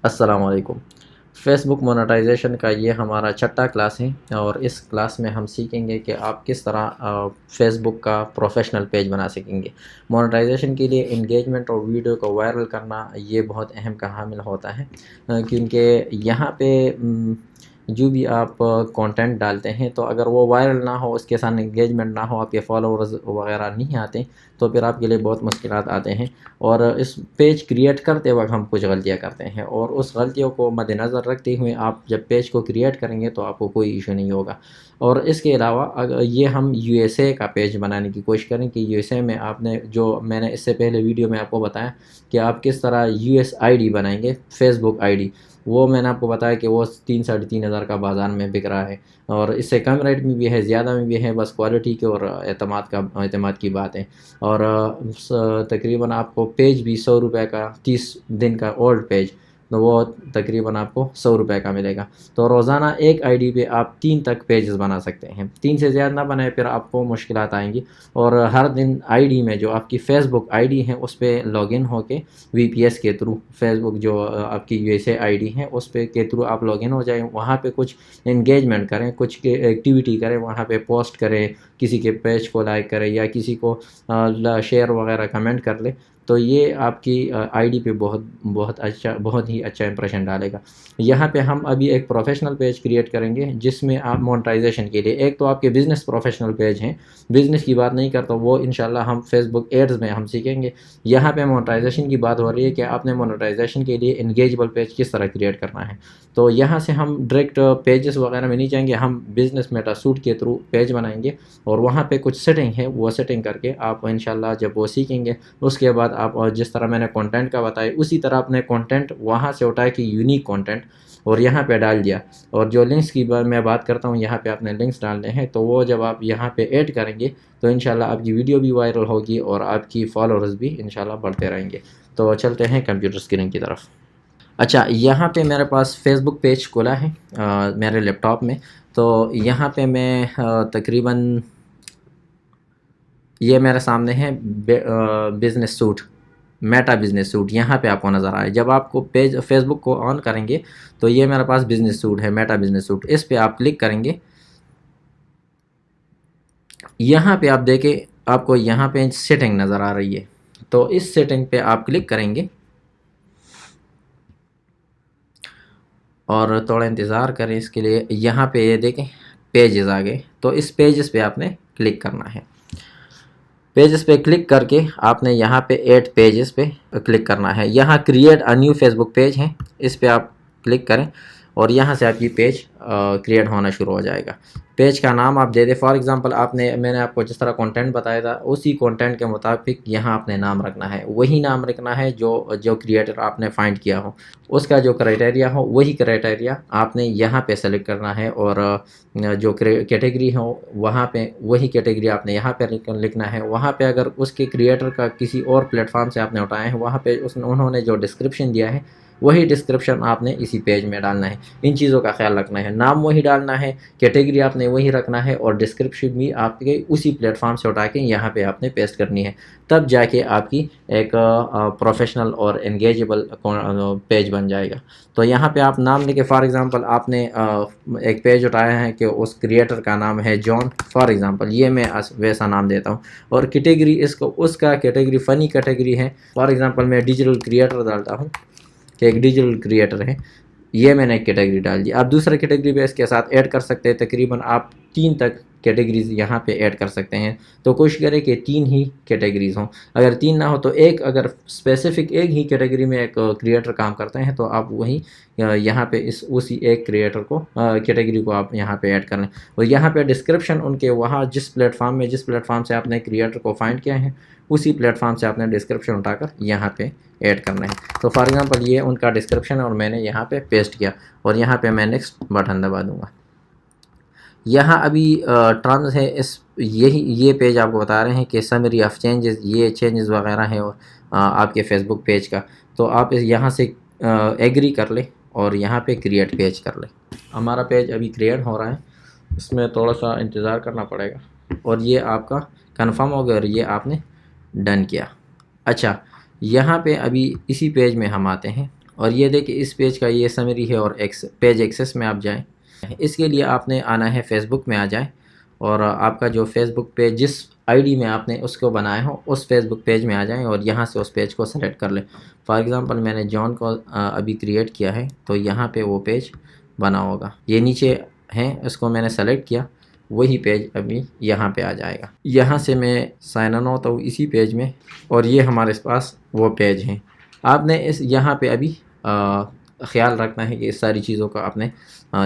السلام علیکم۔ فیس بک مونیٹائزیشن کا یہ ہمارا چھٹا کلاس ہے، اور اس کلاس میں ہم سیکھیں گے کہ آپ کس طرح فیس بک کا پروفیشنل پیج بنا سکیں گے۔ مونیٹائزیشن کے لیے انگیجمنٹ اور ویڈیو کو وائرل کرنا یہ بہت اہم کا حامل ہوتا ہے، کیونکہ یہاں پہ جو بھی آپ کانٹینٹ ڈالتے ہیں تو اگر وہ وائرل نہ ہو، اس کے ساتھ انگیجمنٹ نہ ہو، آپ کے فالوورز وغیرہ نہیں آتے تو پھر آپ کے لیے بہت مشکلات آتے ہیں۔ اور اس پیج کریٹ کرتے وقت ہم کچھ غلطیاں کرتے ہیں، اور اس غلطیوں کو مد نظر رکھتے ہوئے آپ جب پیج کو کریٹ کریں گے تو آپ کو کوئی ایشو نہیں ہوگا۔ اور اس کے علاوہ اگر یہ ہم یو ایس اے کا پیج بنانے کی کوشش کریں کہ یو ایس اے میں آپ نے جو میں نے اس سے پہلے ویڈیو میں آپ کو بتایا کہ آپ کس طرح یو ایس آئی ڈی بنائیں گے، فیس بک آئی ڈی، وہ میں نے آپ کو بتایا کہ وہ 3-3.5 ہزار کا بازار میں بک رہا ہے، اور اس سے کم ریٹ میں بھی ہے، زیادہ میں بھی ہے، بس کوالٹی کے اور اعتماد کی بات ہے۔ اور تقریباً آپ کو پیج بھی 100 روپے کا، 30 دن کا اولڈ پیج، تو وہ تقریباً آپ کو 100 روپے کا ملے گا۔ تو روزانہ ایک آئی ڈی پہ آپ 3 تک پیجز بنا سکتے ہیں، 3 سے زیادہ نہ بنائے پھر آپ کو مشکلات آئیں گی۔ اور ہر دن آئی ڈی میں جو آپ کی فیس بک آئی ڈی ہے اس پہ لاگ ان ہو کے وی پی ایس کے تھرو، فیس بک جو آپ کی U S A I D ہے اس پہ کے تھرو آپ لاگ ان ہو جائیں، وہاں پہ کچھ انگیجمنٹ کریں، کچھ ایکٹیویٹی کریں، وہاں پہ پوسٹ کریں، کسی کے پیج کو لائک کریں یا کسی کو شیئر وغیرہ کمنٹ کر لے، تو یہ آپ کی آئی ڈی پہ بہت ہی اچھا امپریشن ڈالے گا۔ یہاں پہ ہم ابھی ایک پروفیشنل پیج کریٹ کریں گے جس میں آپ مونیٹائزیشن کے لیے، ایک تو آپ کے بزنس پروفیشنل پیج ہیں، بزنس کی بات نہیں کرتا، وہ انشاءاللہ ہم فیس بک ایڈز میں ہم سیکھیں گے۔ یہاں پہ مونیٹائزیشن کی بات ہو رہی ہے کہ آپ نے مونیٹائزیشن کے لیے انگیجبل پیج کس طرح کریٹ کرنا ہے۔ تو یہاں سے ہم ڈائریکٹ پیجز وغیرہ میں نہیں جائیں گے، ہم بزنس میٹا سوٹ کے تھرو پیج بنائیں گے، اور وہاں پہ کچھ سیٹنگ ہے، وہ سیٹنگ کر کے آپ انشاءاللہ جب وہ سیکھیں گے اس کے بعد آپ جس طرح میں نے کانٹینٹ کا بتایا اسی طرح اپنے کانٹینٹ وہاں سے اٹھا کے یونیک کانٹینٹ اور یہاں پہ ڈال دیا۔ اور جو لنکس کی میں بات کرتا ہوں، یہاں پہ آپ نے لنکس ڈالنے ہیں، تو وہ جب آپ یہاں پہ ایڈ کریں گے تو انشاءاللہ آپ کی ویڈیو بھی وائرل ہوگی اور آپ کی فالوورز بھی انشاءاللہ بڑھتے رہیں گے۔ تو چلتے ہیں کمپیوٹر اسکرین کی طرف۔ اچھا، یہاں پہ میرے پاس فیس بک پیج کھلا ہے میرے لیپ ٹاپ میں، تو یہاں پہ میں تقریباً یہ میرے سامنے ہے business suit, Meta business suit, یہاں پہ آپ کو نظر آئے۔ جب آپ کو پیج فیس بک کو آن کریں گے تو یہ میرے پاس بزنس سوٹ ہے، میٹا بزنس سوٹ، اس پہ آپ کلک کریں گے۔ یہاں پہ آپ دیکھیں، آپ کو یہاں پہ سیٹنگ نظر آ رہی ہے، تو اس سیٹنگ پہ آپ کلک کریں گے اور تھوڑا انتظار کریں اس کے لیے۔ یہاں پہ یہ دیکھیں پیجز آ گئے، تو اس پیجز پہ آپ نے کلک کرنا ہے۔ پیجز پہ کلک کر کے آپ نے یہاں پہ ایڈ پیجز پہ کلک کرنا ہے۔ یہاں create a new Facebook page ہے، اس پہ آپ کلک کریں اور یہاں سے آپ کی پیج کریٹ ہونا شروع ہو جائے گا۔ پیج کا نام آپ دے دیں، فار ایگزامپل میں نے آپ کو جس طرح کانٹینٹ بتایا تھا اسی کانٹینٹ کے مطابق یہاں آپ نے نام رکھنا ہے، وہی نام رکھنا ہے جو کریٹر آپ نے فائنڈ کیا ہو، اس کا جو کرائٹیریا ہو وہی کرائٹیریا آپ نے یہاں پہ سلیکٹ کرنا ہے، اور جو کیٹیگری ہو وہاں پہ وہی کیٹیگری آپ نے یہاں پہ لکھنا ہے۔ وہاں پہ اگر اس کے کریٹر کا کسی اور پلیٹ فارم سے آپ نے اٹھایا ہے، وہاں پہ انہوں نے جو ڈسکرپشن دیا ہے وہی ڈسکرپشن آپ نے اسی پیج میں ڈالنا ہے۔ ان چیزوں کا خیال رکھنا ہے، نام وہی ڈالنا ہے، کیٹیگری آپ نے وہی رکھنا ہے، اور ڈسکرپشن بھی آپ کے اسی پلیٹ فارم سے اٹھا کے یہاں پہ آپ نے پیسٹ کرنی ہے، تب جا کے آپ کی ایک پروفیشنل اور انگیجبل پیج بن جائے گا۔ تو یہاں پہ آپ نام لکھے، فار ایگزامپل آپ نے ایک پیج اٹھایا ہے کہ اس کریٹر کا نام ہے جان، فار ایگزامپل یہ میں ویسا نام دیتا ہوں، اور کیٹیگری اس کا کیٹیگری فنی کیٹیگری ہے، فار ایگزامپل میں ڈیجیٹل کریٹر ڈالتا ہوں کہ ایک ڈیجیٹل کریٹر ہے، یہ میں نے ایک کیٹیگری ڈال دی۔ آپ دوسرا کیٹیگری بھی اس کے ساتھ ایڈ کر سکتے ہیں، تقریباً آپ 3 تک کیٹیگریز یہاں پہ ایڈ کر سکتے ہیں، تو کوشش کریں کہ 3 ہی کیٹیگریز ہوں، اگر 3 نہ ہو تو ایک، اگر اسپیسیفک ایک ہی کیٹیگری میں ایک کریٹر کام کرتے ہیں تو آپ وہی یہاں پہ اسی ایک کریٹر کو کیٹیگری کو آپ یہاں پہ ایڈ کر لیں، اور یہاں پہ ڈسکرپشن ان کے وہاں جس پلیٹ فارم سے آپ نے کریٹر کو فائنڈ کیا ہے اسی پلیٹ فارم سے آپ نے ڈسکرپشن اٹھا کر یہاں پہ ایڈ کرنا ہے۔ تو فار ایگزامپل یہ ان کا ڈسکرپشن اور میں نے یہاں پہ پیسٹ کیا، اور یہاں پہ میں نیکسٹ بٹن دبا دوں گا۔ یہاں ابھی ٹرمز ہے، یہ پیج آپ کو بتا رہے ہیں کہ سمری آف چینجز، یہ چینجز وغیرہ ہیں آپ کے فیس بک پیج کا، تو آپ یہاں سے ایگری کر لیں اور یہاں پہ کریٹ پیج کر لیں۔ ہمارا پیج ابھی کریٹ ہو رہا ہے، اس میں تھوڑا سا انتظار کرنا پڑے گا، اور یہ آپ کا کنفرم ہو گیا اور یہ آپ نے ڈن کیا۔ اچھا، یہاں پہ ابھی اسی پیج میں ہم آتے ہیں، اور یہ دیکھیں اس پیج کا یہ سمری ہے، اور پیج ایکسس میں آپ جائیں۔ اس کے لیے آپ نے آنا ہے فیس بک میں آ جائیں، اور آپ کا جو فیس بک پیج جس آئی ڈی میں آپ نے اس کو بنایا ہو اس فیس بک پیج میں آ جائیں، اور یہاں سے اس پیج کو سلیکٹ کر لیں۔ فار ایگزامپل میں نے جان کو ابھی کریٹ کیا ہے، تو یہاں پہ وہ پیج بنا ہوگا، یہ نیچے ہیں، اس کو میں نے سلیکٹ کیا، وہی پیج ابھی یہاں پہ آ جائے گا۔ یہاں سے میں سائن ان ہوتا ہوں اسی پیج میں، اور یہ ہمارے پاس وہ پیج ہیں۔ آپ نے یہاں پہ ابھی خیال رکھنا ہے کہ اس ساری چیزوں کا آپ نے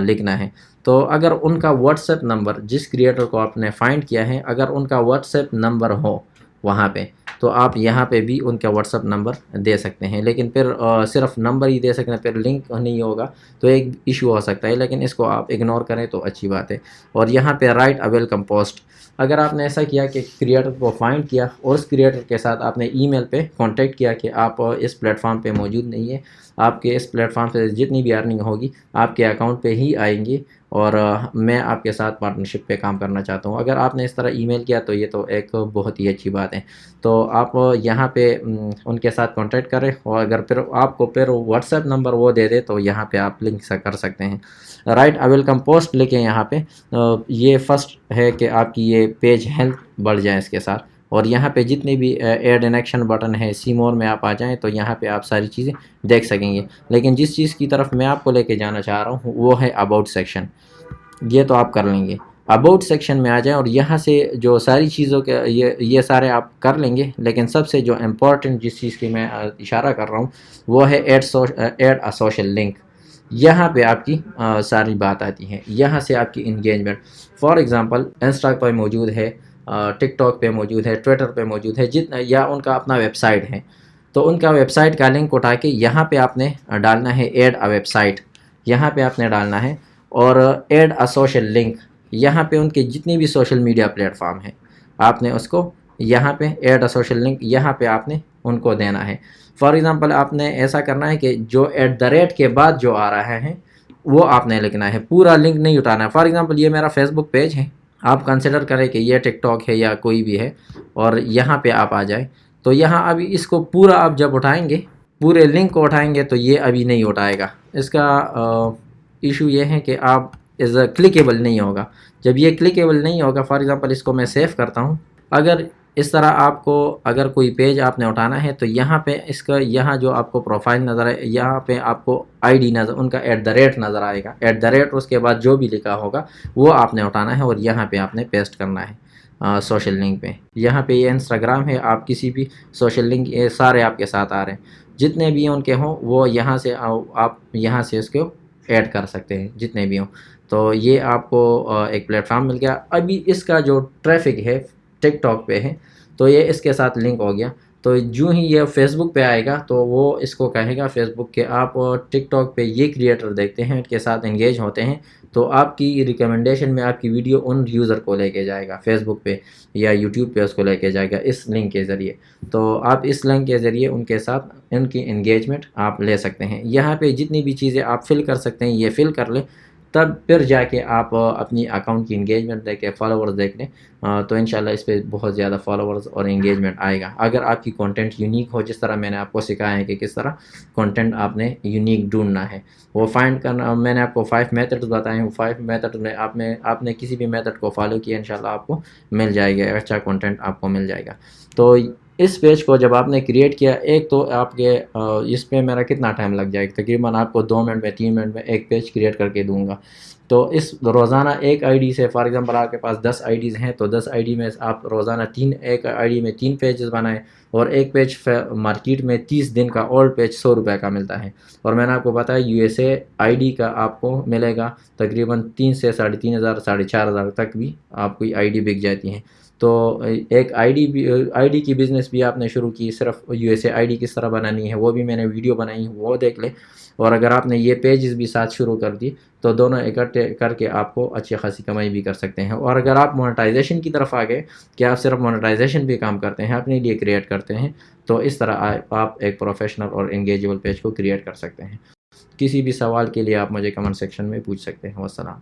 لکھنا ہے۔ تو اگر ان کا واٹس ایپ نمبر جس کریٹر کو آپ نے فائنڈ کیا ہے، اگر ان کا واٹس ایپ نمبر ہو وہاں پہ، تو آپ یہاں پہ بھی ان کا واٹس ایپ نمبر دے سکتے ہیں، لیکن پھر صرف نمبر ہی دے سکتے ہیں، پھر لنک نہیں ہوگا تو ایک ایشو ہو سکتا ہے، لیکن اس کو آپ اگنور کریں تو اچھی بات ہے۔ اور یہاں پہ رائٹ اے ویلکم پوسٹ، اگر آپ نے ایسا کیا کہ کریٹر کو فائنڈ کیا اور اس کریٹر کے ساتھ آپ نے ای میل پہ کانٹیکٹ کیا کہ آپ اس پلیٹ فارم پہ موجود نہیں ہے، آپ کے اس پلیٹ فارم سے جتنی بھی ارننگ ہوگی آپ کے اکاؤنٹ پہ ہی آئیں گی، اور میں آپ کے ساتھ پارٹنرشپ پہ کام کرنا چاہتا ہوں۔ اگر آپ نے اس طرح ای میل کیا تو یہ تو ایک بہت ہی اچھی بات ہے۔ تو آپ یہاں پہ ان کے ساتھ کانٹیکٹ کریں، اور اگر پھر آپ کو پھر واٹس ایپ نمبر وہ دے دے تو یہاں پہ آپ لنک کر سکتے ہیں۔ رائٹ اے ویلکم پوسٹ لکھیں یہاں پہ، یہ فرسٹ ہے کہ آپ کی یہ پیج ہیلتھ بڑھ جائے اس کے ساتھ، اور یہاں پہ جتنے بھی ایڈ ان ایکشن بٹن ہے، سی مور میں آپ آ جائیں تو یہاں پہ آپ ساری چیزیں دیکھ سکیں گے، لیکن جس چیز کی طرف میں آپ کو لے کے جانا چاہ رہا ہوں وہ ہے اباؤٹ سیکشن، یہ تو آپ کر لیں گے۔ اباؤٹ سیکشن میں آ جائیں، اور یہاں سے جو ساری چیزوں کے یہ سارے آپ کر لیں گے، لیکن سب سے جو امپورٹنٹ جس چیز کی میں اشارہ کر رہا ہوں وہ ہے ایڈ اے سوشل لنک۔ یہاں پہ آپ کی ساری بات آتی ہے، یہاں سے آپ کی انگیجمنٹ، فار ایگزامپل انسٹا پہ موجود ہے، ٹک ٹاک پہ موجود ہے، ٹویٹر پہ موجود ہے، یا ان کا اپنا ویب سائٹ ہے، تو ان کا ویب سائٹ کا لنک اٹھا کے یہاں پہ آپ نے ڈالنا ہے ایڈ اے ویب سائٹ، یہاں پہ آپ نے ڈالنا ہے، اور ایڈ اے سوشل لنک، یہاں پہ ان کے جتنی بھی سوشل میڈیا پلیٹ فارم ہیں آپ نے اس کو یہاں پہ ایڈ اے سوشل لنک یہاں پہ آپ نے ان کو دینا ہے۔ فار ایگزامپل آپ نے ایسا کرنا ہے کہ جو ایٹ دا ریٹ کے بعد جو آ رہا ہے وہ آپ نے لکھنا ہے، پورا لنک نہیں اٹھانا ہے۔ فار ایگزامپل یہ میرا فیس بک پیج ہے، آپ کنسیڈر کریں کہ یہ ٹک ٹاک ہے یا کوئی بھی ہے، اور یہاں پہ آپ آ جائیں، تو یہاں ابھی اس کو پورا آپ جب اٹھائیں گے، پورے لنک کو اٹھائیں گے تو یہ ابھی نہیں اٹھائے گا۔ اس کا ایشو یہ ہے کہ آپ کلکیبل نہیں ہوگا، جب یہ کلکیبل نہیں ہوگا، فار ایگزامپل اس کو میں سیو کرتا ہوں، اگر اس طرح آپ کو اگر کوئی پیج آپ نے اٹھانا ہے تو یہاں پہ اس کا یہاں جو آپ کو پروفائل نظر آئے، یہاں پہ آپ کو آئی ڈی نظر، ان کا ایٹ دا ریٹ نظر آئے گا، ایٹ دا ریٹ اس کے بعد جو بھی لکھا ہوگا وہ آپ نے اٹھانا ہے، اور یہاں پہ آپ نے پیسٹ کرنا ہے سوشل لنک پہ۔ یہاں پہ یہ انسٹاگرام ہے، آپ کسی بھی سوشل لنک یہ سارے آپ کے ساتھ آ رہے ہیں، جتنے بھی ان کے ہوں وہ یہاں سے آپ یہاں سے اس کو ایڈ کر سکتے ہیں جتنے بھی ہوں۔ تو یہ آپ کو ایک پلیٹ فارم مل گیا۔ ابھی اس کا جو ٹریفک ہے ٹک ٹاک پہ ہے، تو یہ اس کے ساتھ لنک ہو گیا، تو جو ہی یہ فیس بک پہ آئے گا تو وہ اس کو کہے گا فیس بک کے آپ ٹک ٹاک پہ یہ کریٹر دیکھتے ہیں، ان کے ساتھ انگیج ہوتے ہیں، تو آپ کی ریکمنڈیشن میں آپ کی ویڈیو ان یوزر کو لے کے جائے گا فیس بک پہ یا یوٹیوب پہ، اس کو لے کے جائے گا اس لنک کے ذریعے۔ تو آپ اس لنک کے ذریعے ان کے ساتھ ان کی انگیجمنٹ آپ لے سکتے ہیں۔ یہاں پہ جتنی بھی چیزیں آپ فل کر سکتے ہیں یہ فل کر لیں، تب پھر جا کے آپ اپنی اکاؤنٹ کی انگیجمنٹ دیکھ کے فالوورز دیکھ لیں، تو انشاءاللہ اس پہ بہت زیادہ فالوورز اور انگیجمنٹ آئے گا، اگر آپ کی کنٹینٹ یونیک ہو، جس طرح میں نے آپ کو سکھایا ہے کہ کس طرح کنٹینٹ آپ نے یونیک ڈھونڈنا ہے، وہ فائنڈ کرنا۔ میں نے آپ کو 5 میتھڈز بتائے ہیں، 5 میتھڈ میں آپ نے کسی بھی میتھڈ کو فالو کیا انشاءاللہ آپ کو مل جائے گا، اچھا کنٹینٹ آپ کو مل جائے گا۔ تو اس پیج کو جب آپ نے کریٹ کیا، ایک تو آپ کے اس پہ میرا کتنا ٹائم لگ جائے گا، تقریباً آپ کو 2 منٹ میں 3 منٹ میں ایک پیج کریٹ کر کے دوں گا۔ تو اس روزانہ ایک آئی ڈی سے، فار ایگزامپل آپ کے پاس 10 آئی ڈیز ہیں، تو 10 آئی ڈی میں آپ روزانہ ایک آئی ڈی میں 3 پیجز بنائیں، اور ایک پیج مارکیٹ میں 30 دن کا اولڈ پیج 100 روپے کا ملتا ہے، اور میں نے آپ کو بتایا U S A I D کا آپ کو ملے گا تقریباً 3 سے 3,500 4,500 تک بھی آپ کی آئی ڈی بک جاتی ہیں۔ تو ایک آئی ڈی کی بزنس بھی آپ نے شروع کی، صرف U S A I D کس طرح بنانی ہے وہ بھی میں نے ویڈیو بنائی ہے، وہ دیکھ لیں، اور اگر آپ نے یہ پیجز بھی ساتھ شروع کر دی تو دونوں اکٹھے کر کے آپ کو اچھی خاصی کمائی بھی کر سکتے ہیں۔ اور اگر آپ مونیٹائزیشن کی طرف آ گئے کہ آپ صرف مونیٹائزیشن بھی کام کرتے ہیں، اپنے لیے کریٹ کرتے ہیں، تو اس طرح آپ ایک پروفیشنل اور انگیجیبل پیج کو کریٹ کر سکتے ہیں۔ کسی بھی سوال کے لیے آپ مجھے کمنٹ سیکشن میں پوچھ سکتے ہیں۔ والسلام۔